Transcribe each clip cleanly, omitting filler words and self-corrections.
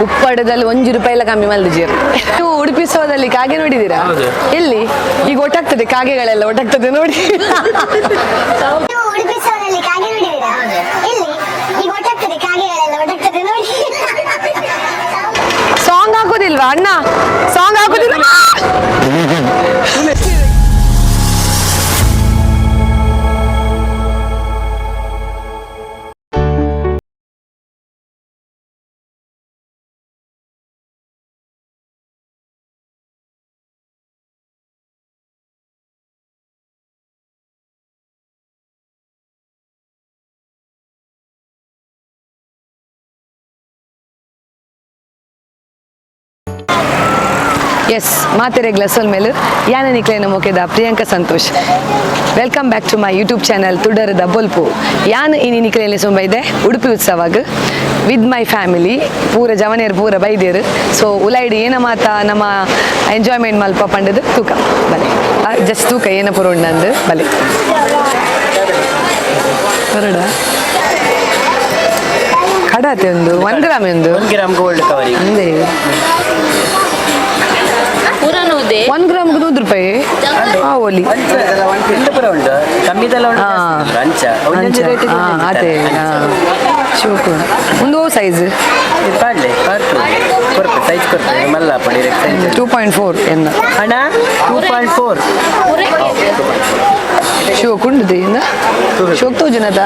ಉಪ್ಪಡದಲ್ಲಿ ₹1 ಎಲ್ಲ ಕಮ್ಮಿ ಮಲ್ದಿದ್ದೀರ. ನೀವು ಉಡುಪಿ ಉತ್ಸವದಲ್ಲಿ ಕಾಗೆ ನೋಡಿದ್ದೀರಾ? ಎಲ್ಲಿ? ಈಗ ಒಟ್ಟಾಗ್ತದೆ ಕಾಗೆಗಳೆಲ್ಲ ಒಟ್ಟಾಗ್ತದೆ ನೋಡಿ. ಸಾಂಗ್ ಹಾಕೋದಿಲ್ವಾ ಅಣ್ಣ? ಸಾಂಗ್ ಹಾಕೋದಿಲ್ವಾ? ಎಸ್ ಮಾತೆರೆ ಗ್ಲಸೋಲ್ ಮೇಲು ಯಾನ ನಿಕ್ಲೇನ ಮೊಕೆದ Priyanka Santosh. Welcome back to my YouTube channel ತುಡರದ ಬೊಲ್ಪು. ಯಾನ್ ಇನಿ ನಿಕ್ಲೇನೆ ಸೊಂಬ ಇದೆ ಉಡುಪಿ ಉತ್ಸವಗ್ ವಿತ್ ಮೈ ಫ್ಯಾಮಿಲಿ ಪೂರ ಜವನಿಯರು ಪೂರ ಬೈದೇರು. ಸೊ ಉಲಾಯ್ಡು ಏನ ಮಾತ ನಮ್ಮ ಎಂಜಾಯ್ಮೆಂಟ್ ಮಲ್ಪ ಪಂಡದು ತೂಕ ಬಲೆ ಜಸ್ಟ್ ತೂಕ ಏನ ಪೂರ ಉಂಡಂದು ಬಲೆ ಹೊರಡ ಕಡಾತೆ ಒಂದು 1 ಗ್ರಾಮ್ ಒಂದು 1 ಗ್ರಾಮ್ ಗೋಲ್ಡ್ ಕವರ್ ಅಂದೇ 1 ಗ್ರಾಮ್ ₹100. ಓಲಿ ಅದೇ ಶೋಕು ಒಂದು ಸೈಜ್ 2.4 ಎನ್ನ ಹಣ 2.4 ಶೋಕ್ ಉಂಟು ಇಂದ ಶೋಕ್ ತೋಜನದ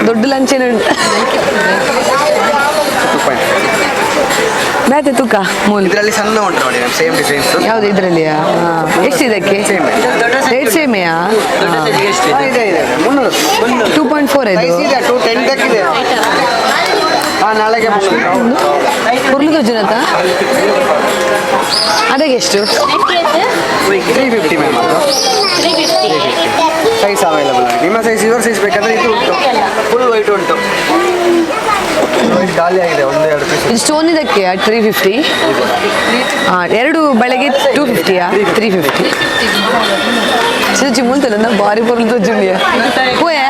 ದೊಡ್ಡ ಲಂಚೇನು ಬೇತೆ ತೂಕ ಮೂಲ ಇದರಲ್ಲಿ ಸಣ್ಣ ಉಂಟು ನೋಡಿ ಸೇಮ್ ಡಿಸೈನ್ಸ್. ಯಾವುದು ಇದರಲ್ಲಿಯಾ? ಎಷ್ಟು ಇದಕ್ಕೆ ರೇಟ್ ಸೇಮೆಯಾ? 2.4 ಇದು 210 ಇದೆ. ನಾಳೆಗೆ ಉರ್ಲು ತೋಜನತ ಅದಕ್ಕೆ ಎಷ್ಟು? 350 ಮ್ಯಾಮ್. ಅದು ಸೈಜ್ ಅವೈಲಬಲ್. ನಿಮ್ಮ ಸೈಜ್ ಯುವರ್ ಸೈಜ್ ಬೇಕಾದ್ರೆ ಇದು ಉಂಟು, ಫುಲ್ ವೈಟ್ ಉಂಟು. ಖಾಲಿ ಆಗಿದೆ ಒಂದೆರಡು ಪೀಸ್. ಇದು ಸ್ಟೋನ್ ಇದಕ್ಕೆ 350. ಎರಡು ಬಳೆಗೆ 250ಯಾ? 350 ಚಿಂಚಿ ಮುಂತಲ್ಲ ಭಾರಿ ಪೊರ್ಲು ತೋಜುಂಡಿಯ ಹೋಯೆ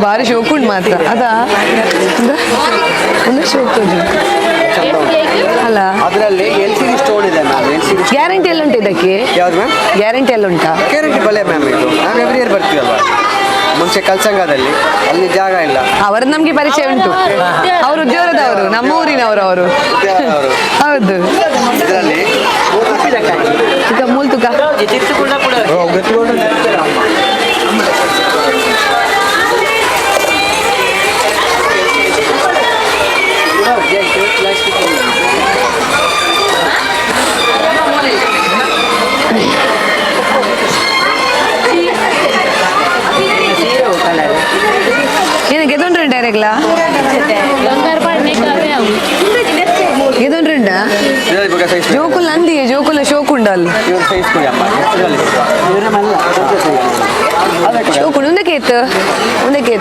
ಭಾರಿ ಶೋಕ್ ಉಂಟು ಮಾತ್ರ ಅದಾ ಒಂದು ಶೋಕ್ ತೋಜು ಅಲ್ಲ. ಅದರಲ್ಲಿ LCD ಸ್ಟೋನ್ ಇದೆ ಮ್ಯಾಮ್. LCD ಗ್ಯಾರಂಟಿ ಎಲ್ಲ ಉಂಟು ಇದಕ್ಕೆ? ಯಾವ್ದು ಮ್ಯಾಮ್? ಗ್ಯಾರಂಟಿ ಎಲ್ಲ ಉಂಟಾ? ಗ್ಯಾರಂಟಿ ಬಲೆ ಮ್ಯಾಮ್. ಇದು ನಾವು ಎವ್ರಿ ಇಯರ್ ಬರ್ತೀವಲ್ವಾ, ಮುಂಚೆ ಕಲ್ಸಂಗದಲ್ಲಿ ಅಲ್ಲಿ ಜಾಗ ಇಲ್ಲ. ಅವರು ನಮ್ಗೆ ಪರಿಚಯ ಉಂಟು, ಅವರು ಉದ್ಯೋಗದವರು, ನಮ್ಮ ಊರಿನವರು ಅವರು. ಹೌದು. ಇದರಲ್ಲಿ ತುಕ ಮೂಲ್ ತುಕ ಏನಕ್ಕೆ ಎದೊಂಡ್ರೆ ಡೈರೆಕ್ಟ್ಲಾ ಎದೊಂಡ್ರೆಂಡ ಜೋಕುಲ್ ನಂದಿಗೆ ಜೋಕುಲ ಶೋಕುಂಡಲ್ ಶೋಕುಂಡು ಒಂದಕ್ಕೆ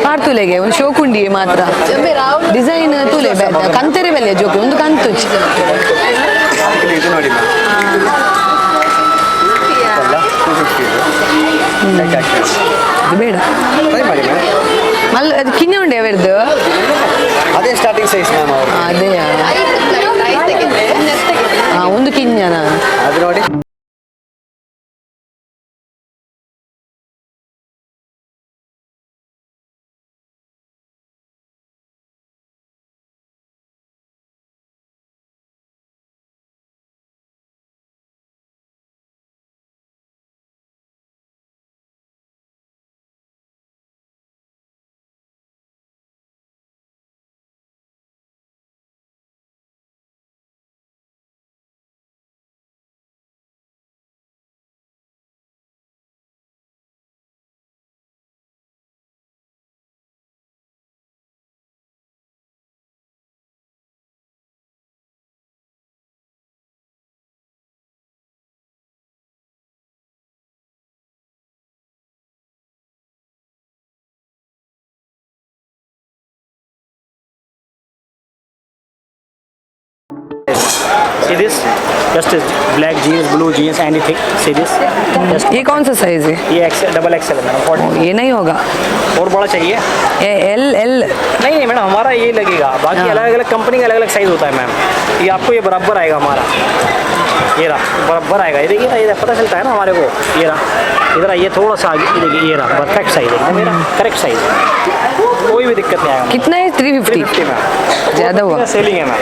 ಪಾರ್ತುಲೆಗೆ ಒಂದು ಶೋಕುಂಡಿ ಮಾತ್ರ ಡಿಸೈನ್ ತುಲೆ ಕಂತೆರೆ ಬೆಲೆ ಜೋಕು ಒಂದು ಕಂತು ಬೇಡ ಮಲ್ಲ ಅದು ಕಿನ್ನೆ ಉಂಡೆ ಅವರದ್ದು ಅದೇ ಸ್ಟಾರ್ಟಿಂಗ್ ಸೈಜ್ ಮ್ಯಾಮ್. ಅದೇ ಒಂದು ಕಿನ್ಯನ ಅದು ನೋಡಿ. See this? Just black jeans, blue jeans, anything. See this? Just ये कौन सा साइज है? ये XL, डबल XL है मैडम, 40। ये नहीं होगा, और बड़ा चाहिए? एल एल नहीं नहीं मैडम, हमारा ये लगेगा। बाकी हाँ। अलग अलग कंपनी का अलग अलग साइज़ होता है मैम। ये आपको ये बराबर आएगा हमारा। ये रहा बराबर आएगा। ये देखिए ना, ये पता चलता है ना हमारे को। ये रहा इधर, ये थोड़ा सा आगे, ये देखिए, ये रहा परफेक्ट साइज़ है मेरा, करेक्ट साइज़ है, कोई भी दिक्कत नहीं आएगा। कितना है? 350 350 मैम, ज़्यादा हुआ। सेलिंग है ma'am.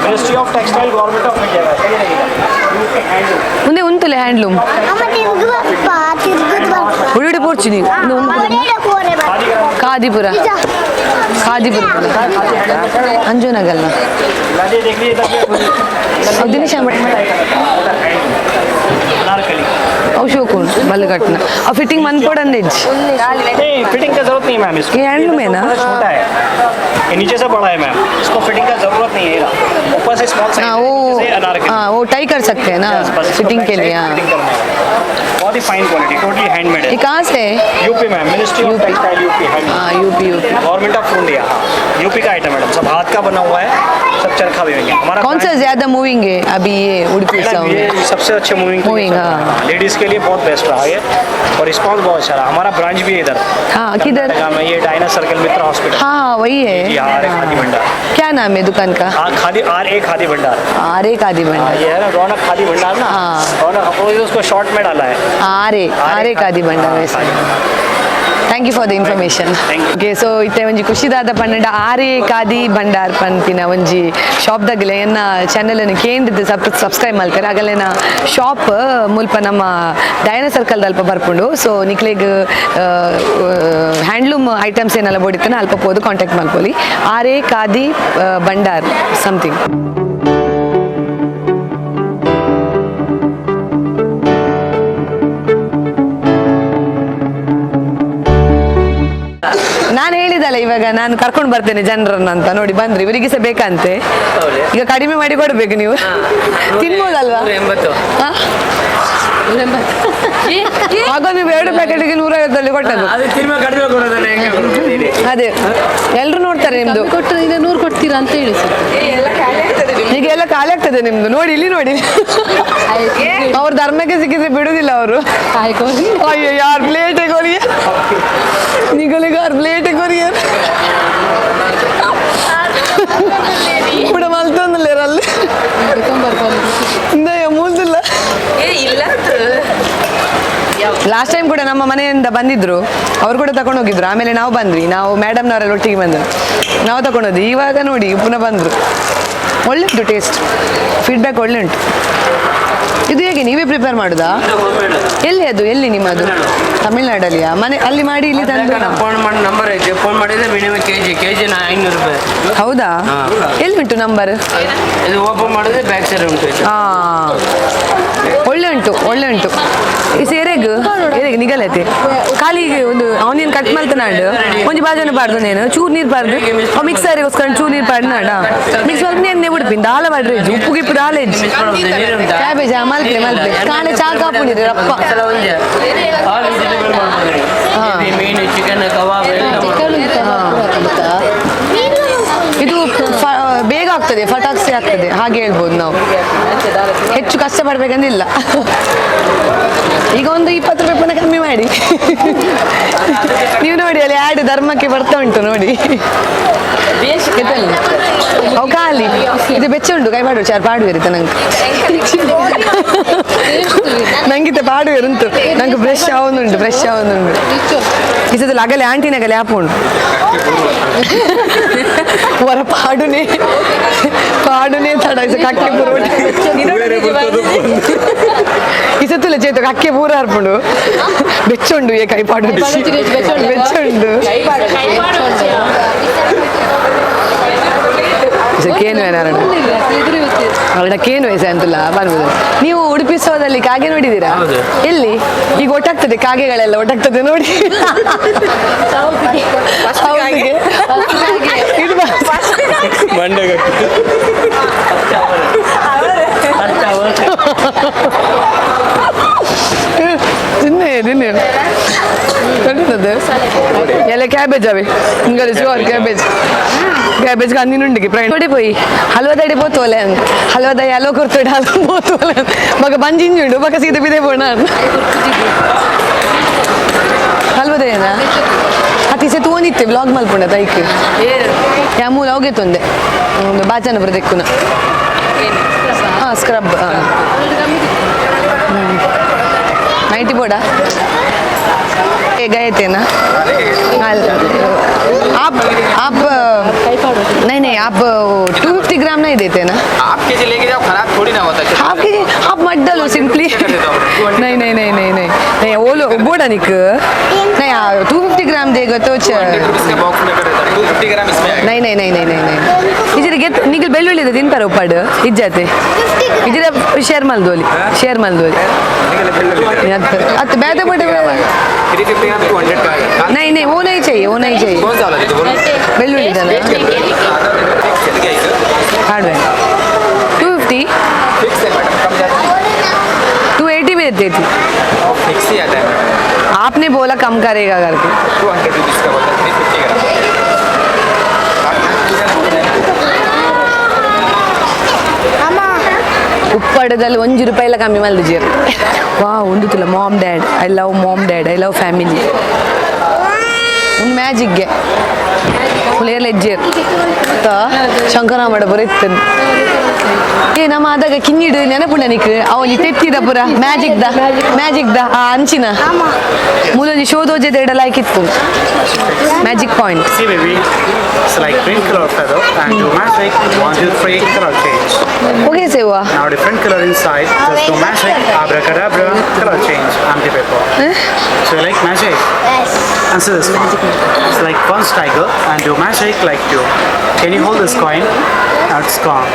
Ministry of textile, government of India का सही रहेगा। ಮುಂದೆ ಉಂಟಲ್ಲ ಹ್ಯಾಂಡ್ಲೂಮ್ ಉಡುಡಿ ಪೋರ್ಚುನಿ ಖಾದಿಪುರ ಖಾದಿಪುರ ಅಂಜುನಗಲ್ನ ದಿನೇಶ अशोकून बलगटना और फिटिंग मन पड़न देज नहीं, फिटिंग का जरूरत नहीं मैम। इसको ये हैंडलूम है ना? छोटा है, ये नीचे से बड़ा है मैम, इसको फिटिंग का जरूरत नहीं है। ऊपर से स्मॉल साइज, वो टाई कर सकते हैं ना फिटिंग के लिए। हाँ, बहुत ही फाइन क्वालिटी, टोटली हैंडमेड है। ये कहाँ से है? UP ma'am, ministry of textile UP, हाँ UP UP government of India. UP का आइटम मैडम, सब हाथ का बना हुआ है, सब चरखा भी होंगे हमारा। कौन सा ज्यादा मूविंग है अभी ये उडुपी उत्सव ये में? सबसे अच्छे मूविंग हाँ। लेडीज के लिए बहुत बेस्ट रहा ये, और रिस्पॉन्स बहुत अच्छा रहा। हमारा ब्रांच भी है इधर। हाँ किधर? कर्नाटका में, ये डायना सर्कल मित्र हॉस्पिटल। हाँ वही है। आर ए खादी भंडार। क्या नाम है दुकान का? खादी, आर ए खादी भंडार। आरे खादी भंडार। ये है ना रौनक खादी भंडार ना। हाँ। रौनक अपोजिट उसको शॉर्ट में डाला है। आरे खादी भंडार वैसे। Thank you for the information. Okay, so ಇತ್ತೆ ಒಂಜಿ ಖುಷಿದಾದ ಪನ್ನಡ ಆರೆ ಖಾದಿ ಭಂಡಾರ್ ಪನ್ಪಿನ ಒಂಜಿ ಶಾಪ್ದಾಗಲೆ ಎನ್ನ ಚಾನೆಲ್ ಕೇಂದ್ರದ ಸಬ್ಸ್ಕ್ರೈಬ್ ಮಾಡ್ತಾರೆ. ಆಗಲೇನ ಶಾಪ್ ಮುಲ್ಪ ನಮ್ಮ ಡಯನ ಸರ್ಕಲ್ ಅಲ್ಪ ಬರ್ಪುಂಡು. ಸೊ ನಿಕ್ಲೆಗ್ ಹ್ಯಾಂಡ್ಲೂಮ್ ಐಟಮ್ಸ್ ಏನೆಲ್ಲ ಬೋಡಿತಾನೆ ಅಲ್ಪ ಪೋದು ಕಾಂಟ್ಯಾಕ್ಟ್ ಮಾಡ್ಕೊಳ್ಳಿ. ಆರೆ ಖಾದಿ ಭಂಡಾರ್ ಸಮಥಿಂಗ್. ನಾನು ಹೇಳಿದಲ್ಲ ಇವಾಗ ನಾನು ಕರ್ಕೊಂಡು ಬರ್ತೇನೆ ಜನರನ್ನ ಅಂತ. ನೋಡಿ ಬಂದ್ರಿ, ಇವರಿಗೆ ಸಹ ಬೇಕಂತೆ. ಈಗ ಕಡಿಮೆ ಮಾಡಿ ಕೊಡ್ಬೇಕು ನೀವು. ತಿನ್ಬೋದಲ್ವಾ? ಆಗ ನೀವು 2 ಪ್ಯಾಕೆಟ್ಗೆ 150 ಕೊಟ್ಟದ್ದು. ಅದೇ ಎಲ್ರು ನೋಡ್ತಾರೆ ನಿಮ್ದು. ಕೊಟ್ಟರೆ ಈಗ 100 ಕೊಡ್ತೀರಾ ಅಂತ ಹೇಳಿ ಸರ್. ಈಗ ಎಲ್ಲ ಖಾಲಿ ಆಗ್ತದೆ ನಿಮ್ದು. ನೋಡಿ ಇಲ್ಲಿ ನೋಡಿ, ಅವ್ರ ಧರ್ಮಕ್ಕೆ ಸಿಕ್ಕಿದ್ರೆ ಬಿಡುದಿಲ್ಲ ಅವರು. ಅಯ್ಯೋ ಯಾರು ಪ್ಲೇಟ್ ಕೊರಿಯ ನಿಗಳಿಗೆ ಯಾರು ಪ್ಲೇಟ್ ಕೊರಿಯ ಕೂಡ ಮಲ್ತೊಂದಿಲ್ಲ ಮೂಲ್ದಿಲ್ಲ. ಲಾಸ್ಟ್ ಟೈಮ್ ಕೂಡ ನಮ್ಮ ಮನೆಯಿಂದ ಬಂದಿದ್ರು, ಅವ್ರು ಕೂಡ ತಗೊಂಡು ಹೋಗಿದ್ರು. ಆಮೇಲೆ ನಾವು ಬಂದ್ವಿ, ನಾವು ಮೇಡಮ್ನವರೆಲ್ಲ ಒಟ್ಟಿಗೆ ಬಂದ್ರು, ನಾವು ತಗೊಂಡೋದ್ವಿ. ಇವಾಗ ನೋಡಿ ಪುನಃ ಬಂದರು. ಒಳ್ಳೆ ಉಂಟು ಟೇಸ್ಟ್, ಫೀಡ್ಬ್ಯಾಕ್ ಒಳ್ಳೆ ಉಂಟು. ಇದು ಹೇಗೆ ನೀವೇ ಪ್ರಿಪೇರ್ ಮಾಡುದಾ? ಎಲ್ಲಿ ಅದು, ಎಲ್ಲಿ ನಿಮ್ಮದು? ತಮಿಳ್ನಾಡಲ್ಲಿಯಾ? ಮನೆ ಅಲ್ಲಿ ಮಾಡಿ ಇಲ್ಲಿ ತಂದು? ಫೋನ್ ಮಾಡಿ ನಂಬರ್ ಐತೆ, ಫೋನ್ ಮಾಡಿದ್ರೆ ಮಿನಿಮಮ್ ಕೆಜಿ 500 ರೂಪಾಯಿ. ಹೌದಾ? ಎಲ್ಲಿ ಉಂಟು ನಂಬರ್? ಇದು ಓಪನ್ ಮಾಡಿದ್ರೆ ಬ್ಯಾಕ್ ಸೈಡ್ ಉಂಟು. ಒಳ್ಳೆ ಉಂಟು, ಒಳ್ಳೆ ಉಂಟು. ಈ ಸೇರೆಗ್ ನಿಗಲೈತೆ ಖಾಲಿ ಒಂದು ಆನಿಯನ್ ಕಟ್ ಮಾಡ್ತಾನಾಡು ಒಂಜಿ ಬಾಜನ ಪಾಡ್ದು ನೇನು ಚೂರು ನೀರು ಪಾಡ್ದು ಮಿಕ್ಸರಿಗೋಸ್ಕರ ಚೂರು ನೀರು ಪಾಡ್ದು ನಾಡ ಮಿಕ್ಸ್ ಮಾಡಿ ನೆನ್ನೆ ಬಿಡ್ಪಿಂದ ಹಾಲ ಮಾಡ್ರಿ ಉಪ್ಪು ಗಿಪ್ಪು ಹಾಲೇಜ್ ಕ್ಯಾಬೇಜ್ ಮಲ್ಪೆ ಮಲ್ಪೆ ಕಾಣೆ ಚಾ ಕಾಪುಂಡಿರಿ ರಪ್ಪ. ಮೀನು ಚಿಕನ್ ಕಬಾಬ್ ಇದು ಬೇಗ ಆಗ್ತದೆ, ಫಟಾಕ್ಸಿ ಆಗ್ತದೆ, ಹಾಗೆ ಹೇಳ್ಬೋದು ನಾವು. ಹೆಚ್ಚು ಕಷ್ಟಪಡ್ಬೇಕಂದಿಲ್ಲ. ಈಗ ಒಂದು 20 ರೂಪಾಯಿ ಪುನಃ ಕಮ್ಮಿ ಮಾಡಿ. ನೀವು ನೋಡಿ ಅಲ್ಲಿ ಆ್ಯಡ್ ಧರ್ಮಕ್ಕೆ ಬರ್ತಾ ಉಂಟು ನೋಡಿ. ಅವು ಖಾಲಿ ಇದು ಬೆಚ್ಚ ಉಂಟು. ಕೈ ಪಾಡು ಚಾರ್ ಪಾಡುವೇರಿತ ನಂಗೆ ನಂಗಿತ್ತೆ ಪಾಡುವೇರುಂಟು ನಂಗೆ ಫ್ರೆಶ್ ಆವೊಂದುಂಟು, ಫ್ರೆಶ್ ಆವೊಂದುಂಟು. ಇಸದಲ್ಲಿ ಅಗಲೆ ಆಂಟಿನಗಲೆ ಆಪುಂಡು ವರ ಪಾಡುನೇ ಪಾಡುನೇ ತಡ ಇಸ ಕಕ್ಕೆ ಪೂರ ಇಸತ್ತುಲೆ ಚೇತು ಕಕ್ಕೆ ಪೂರ ಅರ್ಪುಂಡು ಬೆಚ್ಚುಂಡು ಏ ಕೈ ಪಾಡು ಬೆಚ್ಚುಂಡು ಕೇನು ಏನಾರಣ ಅವಳ ಕೇನು ವಯಸ್ಸು ಅಂತಲ್ಲ ಬರ್ಬೋದು. ನೀವು ಉಡುಪಿ ಉತ್ಸವದಲ್ಲಿ ಕಾಗೆ ನೋಡಿದ್ದೀರಾ? ಎಲ್ಲಿ? ಈಗ ಒಟ್ಟಾಗ್ತದೆ, ಕಾಗೆಗಳೆಲ್ಲ ಒಟ್ಟಾಗ್ತದೆ ನೋಡಿ. ತಿನ್ನೆ ತಿನ್ನೆ ಕಂಡಿದ್ದದೆ ಎಲ್ಲ ಕ್ಯಾಬೇಜ್ ಅವೆ ಹಿಂಗಲ್ಲಿ ಶೋರ್ ಕ್ಯಾಬೇಜ್ ಕ್ಯಾಬೇಜ್ ಕಂದಿನುಂಡಿಗೆ ಪ್ರೈಡ್ పోయి హల్వాదడి పోతోలే హల్వాద యాలో కుర్తోడు హల్వా పోతోలే మగ బంజింజుండు మగ సీత బిదే పోనా ಹಲ್ವದೇನಾ ಅತಿಸೆ ತಗೊಂಡಿತ್ತೆ ವ್ಲಾಗ್ ಮಲ್ಪುಂಡ ತೈಕ್ ಯಾ ಮೂಲ ಹೋಗಿತ್ತೊಂದೆ ಒಂದು ಬಾಚನ ಬರದೆಕ್ಕುನ ಹಾಂ ಸ್ಕ್ರಬ್ ನೈಟಿ ಬೋಡ गए थे ना आप नहीं आप 250 ग्राम नहीं देते ना हाफ के जी लेके जाओ, खराब थोड़ी ना होता है। हाफ के जी आप मत डालो सिंपली नहीं नहीं नहीं नहीं नहीं नहीं वो लो बोड़ा निक नहीं 250 ग्राम देगा तो 100 रुपीस के बॉक्स में कर देता हूं, 250 ग्राम इसमें आएगा। नहीं नहीं नहीं नहीं नहीं नहीं इजरे गेट निकल ಬೆಳ್ಳುಳ್ಳಿ ಇದೆ ತಿಂತಾರೆ ಉಪ್ಪಾಡು ಇಜ್ಜಾತೆ ಇಜರೆ ಶೇರ್ ಮಲ್ದೋಲಿ अत बैठे बैठे 350 ग्राम 200 का है। नहीं नहीं वो नहीं चाहिए कौन सा वाला दे दो बोलो। बेलुड़ी हार्डवेयर 250 फिक्स है मैडम, कम ज्यादा 280 में देती थी फिक्स ही आता है मैडम। आपने बोला कम करेगा करके 200 रुपीस का बोला, 350 ग्राम। ಉಪ್ಪಾಡದಲ್ಲಿ ₹1 ಕಮ್ಮಿ ಮಲ್ದಿದ್ದೀರಿ ವಾ ಒಂದು ತುಲ mom dad I love family ಒಂದು ಮ್ಯಾಜಿಕ್ಗೆ ಫುಲ್ ಎಜ್ಜೇರು ಶಂಕರಾಮಡ ಬರ ಇತ್ತನು ಏ ನಮ್ಮ ಆದಾಗ ಕಿನ್ನಿಡು ನೆನಪುಂಡ ನಿಕ್ ಅವನಿ ತೆತ್ತಿದ ಪುರ ಮ್ಯಾಜಿಕ್ದ ಆ ಅಂಚಿನ ಮೂಲೊಂಜಿ ಶೋಧೋಜೆದ ಇಡಲಾಯ್ಕಿತ್ತು magic point See baby, it's like green color feather and do magic 1 2 3 color change. ಹೋಗಿ ಸೇವಾ Now different color inside, just do magic abracadabra color change on the paper. So you like magic? Yes. Answer this one. It's like once tiger and do magic like you. Can you hold this coin? Now it's gone.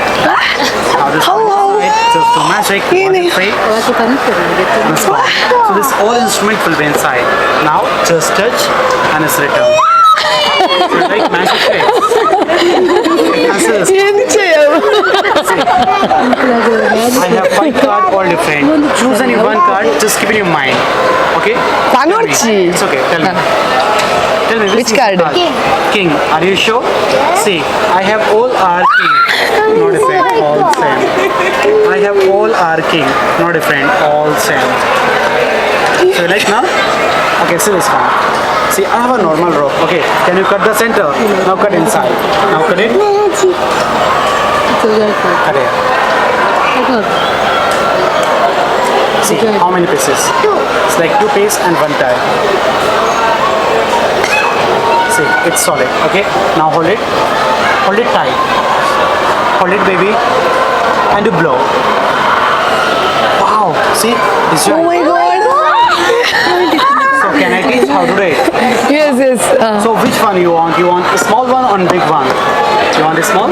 Now this one inside, just do magic 1 2 3 and it's gone. So this whole instrument will be inside. Now just touch and it's returned. So you like magic tricks? Answer this one. I have 5 cards, all different. Choose any one card, just keep in your mind. Okay? Panochi. It's okay, tell me. Tell me Which card? King. Are you sure? See, I have all are king. No different, all same. I have all are king. No different, all same. So you like now? Okay, see this one. See, I have a normal rope. Okay, can you cut the center? Now cut inside. Now cut it. Cut it. See, how many pieces? It's like 2 pieces and 1 tie. See, it's solid. Okay, now hold it. Hold it tight. Hold it, baby. And you blow. Wow, see? It's your. Oh my god So can I teach how to do it? yes So which one you want? You want a small one or big one? You want a small?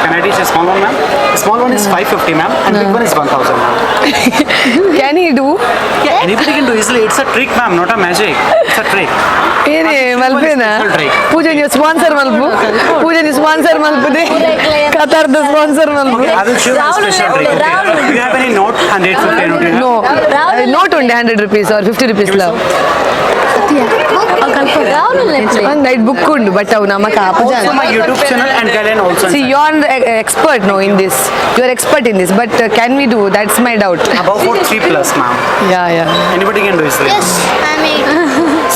Can I teach a small one, ma'am? The small one is 550, ma'am, and big one is 1000, ma'am. can he do Yeah, anybody can do easily. It's a trick, ma'am, not a magic. It's a trick. ಏನೇ ಮಲ್ಪೇನಾ ಪೂಜೆ ನೀವು sponsor ಮಲ್ಪು ದೇ ಕತಾರ್ದ sponsor ಮಲ್ಪು I will show you a special trick. Okay? Do you have any note? 150 note? No note ಉಂಡೆ ₹100 or ₹50 love ಒಂದು ನೈಟ್ ಬುಕ್ ಉಂಡು ಬಟ್ ಅವು ನಮ್ಮ ಕಾಪ Also ಜನ my YouTube channel and Galen also. See, you are expert no in this. You are expert in this, but can we do? That's my doubt. About 3+, ma'am. Yeah. Anybody can do easily. Yes, I mean.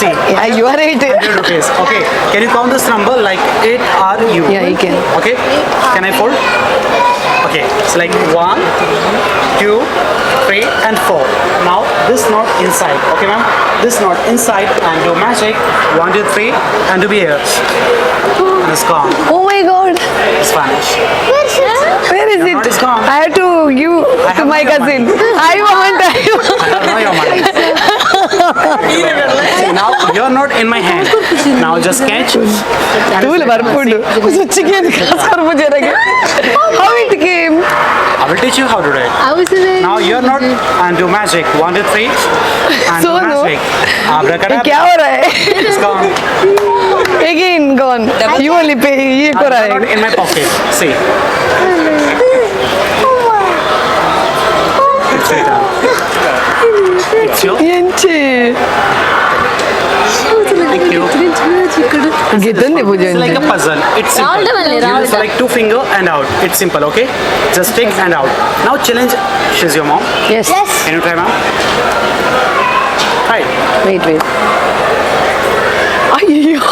See, Yeah, you are right. 100 rupees. Okay, can you count this number like 8RU? Yeah, you can. Okay, can I fold? Okay, it's like 1, 2, 3, and 4. Now this knot inside. Okay, ma'am. This knot inside and do magic. 1, 2, 3, and do be here. And it's gone. Oh my God. It's vanished. Where is The knot it? is gone. I have to give I to have my your cousin. money. I want. I don't know your money. See, now you're not in my hand. Now just catch. and Tool it's like- barpudu. Chicken kasar mujhe lage. How it came? I will teach you how to do it. Now you're not and do magic. 1, 2, 3 and So do no. magic. ये Abracadabra. क्या हो रहा है? It's gone. Again gone. You only pay. ये Now को रहा you're not है. in my pocket. See. It's returned. It's your. Yenchi. గితుంది పూజ It's like a puzzle. It's simple. You will select 2 finger and out. It's simple, okay? Just take and out. Now challenge. She's your mom. Yes Can you try, ma'am? Try. Wait అయ్యో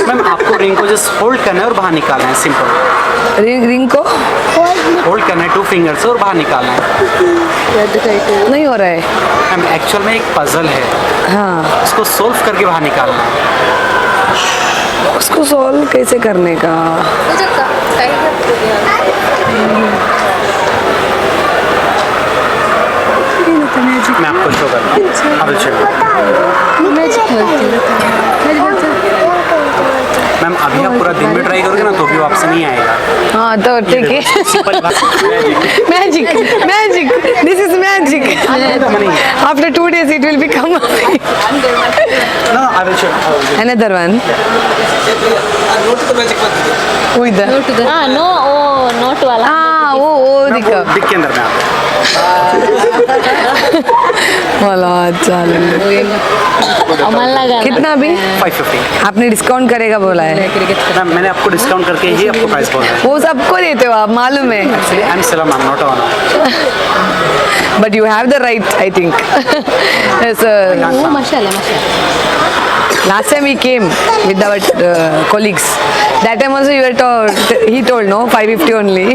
ma'am आपको ring को just hold करना है और बाहर निकालना है. Simple. Ring को होल्ड करना है 2 फिंगर से और बाहर निकालना है. नहीं हो रहा है. मैम एक्चुअल में एक पजल है. हाँ उसको सोल्व करके बाहर निकालना है. उसको सॉल्व कैसे करने का. मैं आपको शो करता हूँ. अब मैम अभी आप पूरा दिन में ट्राई करोगे ना तो भी वापस नहीं आएगा. हाँ तो ठीक है. Simple magic magic this is magic. After 2 days it will become No, I will show. another one. Who is that? No वो नोट वाला हाँ वो दिखा बिग के अंदर में आप. वाला अच्छा मन लगा कितना भी 550. आपने डिस्काउंट करेगा बोला है. मैम मैंने आपको डिस्काउंट करके ही आपको प्राइस बोला है. वो सबको देते हो आप मालूम है. Actually I am seller ma'am not on. But you have the right, I think. Yes, वो मसाला last time we came with our colleagues. That time also you were told, he told no 550 only.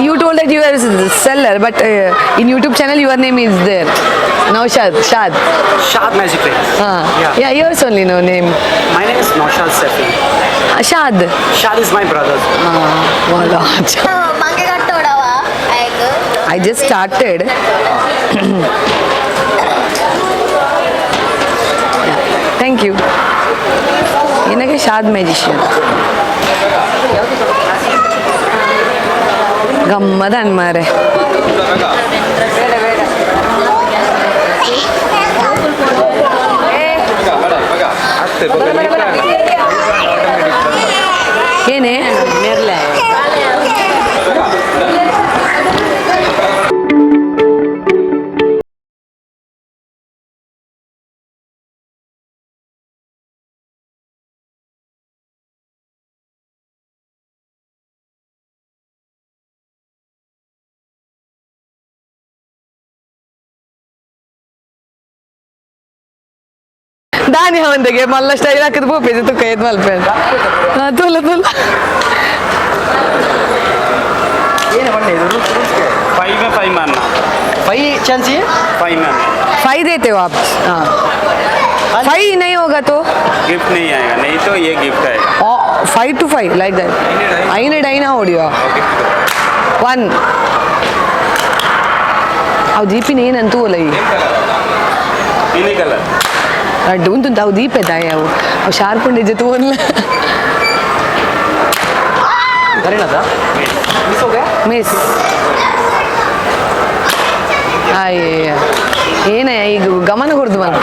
You told that you are a seller, but in YouTube channel your name is there. Naushad, Shad. Shad Magic Ring. Yeah, yours only no name. My name is Naushad Sefi. Shad. Shad is my brother. Wala. I just started. Yeah, thank you. इनके शाद magician गम्मदन मारे. ಏನೇ दानी हवंदगे मला style हाकत बोपेचे तू काय मला पण हा तुला तुला 5 में 5 मारना. 5 चांस है. 5 में 5 देते हो आप. हाँ 5 नहीं होगा तो गिफ्ट नहीं आएगा. नहीं तो ये गिफ्ट आएगा. 5 to 5 like that. आईने डाइना ओडियो 1 अब दीपी नहीं नंतु लई इन्हीं कलर अड्डून तो दाऊ दीप है ताया वो अब शार्प ने जे तू बोलना करे ना था. मिस हो गया. मिस आये ಏನೇ ಈಗ ಗಮನ ಕೊಡ್ದು ಬಂದು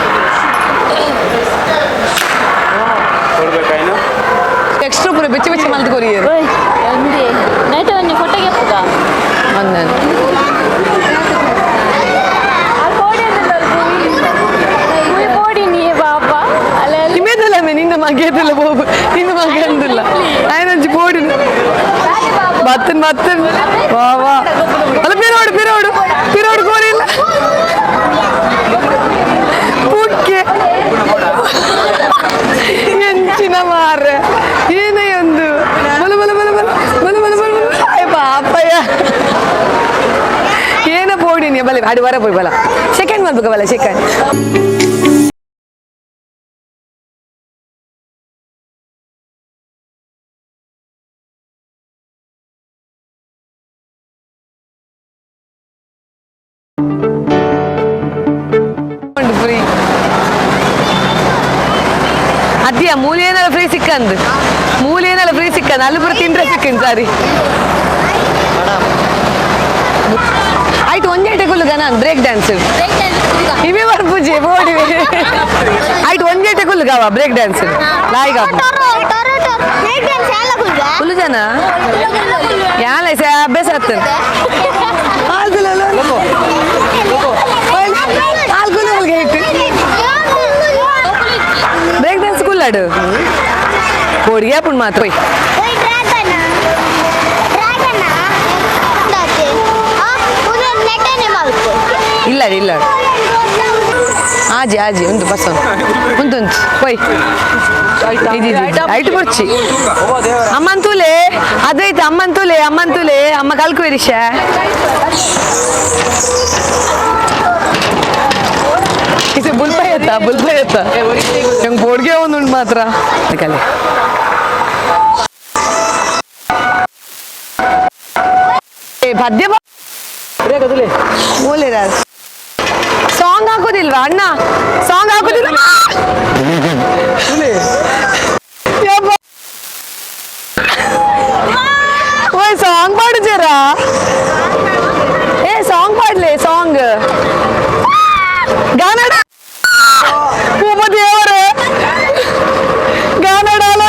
ಎಕ್ಸ್ಟ್ರಾ ಪೂರ ಬೆಚ್ಚ ಬೆಚ್ಚ ಮಲ್ತು ಕೊರಿಯರು ನೈಟ್ ಒಂದು ಫೋಟೋಗೆ ಹೋಗ ಒಂದನ್ನು నిన్న మాకేదిಲ್ಲ బాబు నిన్న మాకేందిಲ್ಲ ఆయన వచ్చి పోడి బత్తన్ బత్తన్ బావా అలా పిరోడు పిరోడు పిరోడు కోరిಲ್ಲ ಪುಕ್ಕೆ ಎಂಚಿನ ಮಾರ್ರೆ ಏನೇ ಒಂದು ಬಲ ಬಲ ಬಲ ಬಲ ಬಲ ಬಲ ಬಲ ಅಯ್ಯ ಪಾಪಯ್ಯ ಏನ ಪೋಡಿನಿ ಬಲ ಅಡಿ ವರ ಪೋಯ್ ಬಲ ಸೆಕೆಂಡ್ ಮಾಡ್ಬೇಕು ಬಲ ಸೆಕೆಂಡ್ ಅದ್ಯಾ ಮೂಲೇನಲ್ಲ ಫ್ರೀ ಸಿಕ್ಕಂದು ಮೂಲೇನಲ್ಲ ಫ್ರೀ ಸಿಕ್ಕಂದು ಅಲ್ಲಿ ಪುರ ತಿಂದ್ರೆ ಸಿಕ್ಕಂದು ಸಾರಿ ಆಯ್ತು ಒಂದೇಟೆ ಕುಲ್ಲುಗ ನಾನು ಬ್ರೇಕ್ ಡ್ಯಾನ್ಸ್ ಇವೇ ಬರ್ಪೂಜೆ ಬೋಡಿವೆ ಆಯ್ತು ಒಂದೇಟೆ ಕುಲ್ಲುಗವ ಬ್ರೇಕ್ ಡ್ಯಾನ್ಸ್ ನಾಯಿಗ ಕುಲ್ಲು ಜನ ಯಾಲ ಅಭ್ಯಾಸ ಆಗ್ತದೆ ಆಡು ಹೊಡ್ಗೆ ಪುಣ್ ಮಾತ್ರ ಹೋಯ್ ಇಲ್ಲ ಇಲ್ಲ ಆಜಿ ಆಜಿ ಒಂದು ಬಸ್ ಉಂಟು ಹೋಯ್ ಐಟು ಬರ್ಚಿ ಅಮ್ಮನ್ ತೂಲೆ ಅದೈತೆ ಅಮ್ಮನ್ ತೂಲೆ ಅಮ್ಮ ಕಲ್ಕುವಿರಿಶ ಇದು ಬುಲ್ಪಾಯತ್ತ ನಂಗೆ ಬೋಡ್ಗೆ ಒಂದುಂಟು ಮಾತ್ರ ಕಲೆ ಪದ್ಯ ಮೂಲೆ ಸಾಂಗ್ ಹಾಕೋದಿಲ್ವಾ ಅಣ್ಣ ಸಾಂಗ್ ಹಾಕೋದಿಲ್ಲ ಓಯ್ ಸಾಂಗ್ ಪಾಡು ಜರ ಏ ಸಾಂಗ್ ಪಾಡ್ಲೆ ಸಾಂಗ್ ಗಾನಡ ದೇವರೇ ಗಾನಡಾಲೋ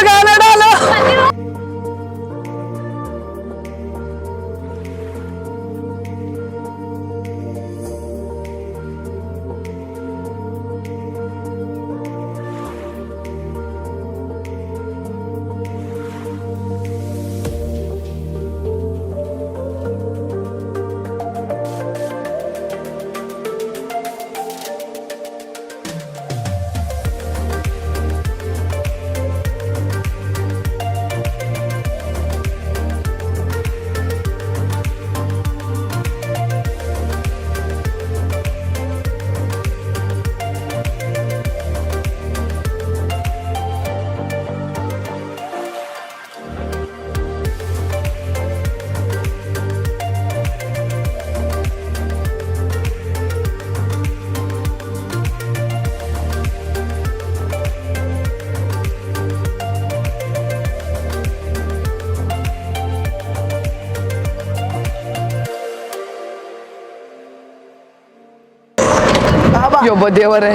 ಯೊಬ್ಬ ದೇವರೇ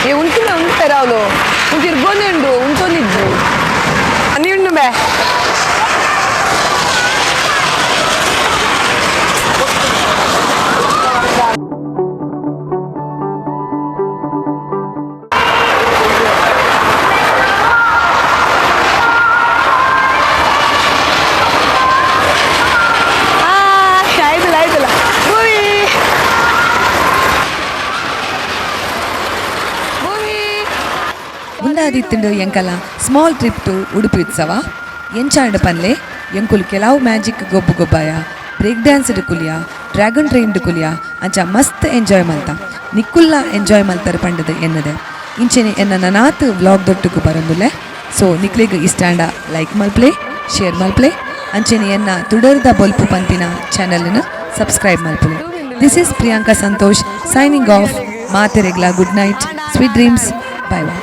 ఏ ఉంటున్నా రావులు ఇంక ఇరుగొని ఉండు ఉంటోనిద్దు అన్నీ ఉండు బే ಮುಂದಾದಿತ್ತುಂಡು ಎಂಕಲ ಸ್ಮಾಲ್ ಟ್ರಿಪ್ ಟು ಉಡುಪಿ ಉತ್ಸವ ಎಂಚಾಂಡ್ ಪನ್ಲೆ ಎಂಕುಲು ಕೆಲವು ಮ್ಯಾಜಿಕ್ ಗೊಬ್ಬು ಗೊಬ್ಬಾಯ ಬ್ರೇಕ್ ಡ್ಯಾನ್ಸ್ಡ್ ಕುಲಿಯ ಡ್ರ್ಯಾಗನ್ ಟ್ರೈನ್ಡ್ ಕುಲಿಯ ಅಂಚ ಮಸ್ತ್ ಎಂಜಾಯ್ ಮಲ್ತ ನಿಕ್ಕುಲ್ಲ ಎಂಜಾಯ್ ಮಲ್ತರು ಪಂಡದು ಎನ್ನದೆ ಇಂಚೆನೆ ಎನ್ನ ನನಾತ್ ವ್ಲಾಗ್ ದೊಟ್ಟುಗು ಬರಂದುಲೆ ಸೊ ನಿಕ್ಲಿಗೆ ಇಷ್ಟಾಂಡ ಲೈಕ್ ಮಲ್ಪ್ಲೆ ಶೇರ್ ಮಲ್ಪ್ಲೆ ಅಂಚೆನೆ ಎನ್ನ ತುಡರ್ದ ಬೊಲ್ಪು ಪಂಪಿನ ಚಾನಲ್ನ ಸಬ್ಸ್ಕ್ರೈಬ್ ಮಲ್ಪುಲೆ this is Priyanka Santosh signing off ಮಾತೆರೆಗ್ಲ good night sweet dreams bye by.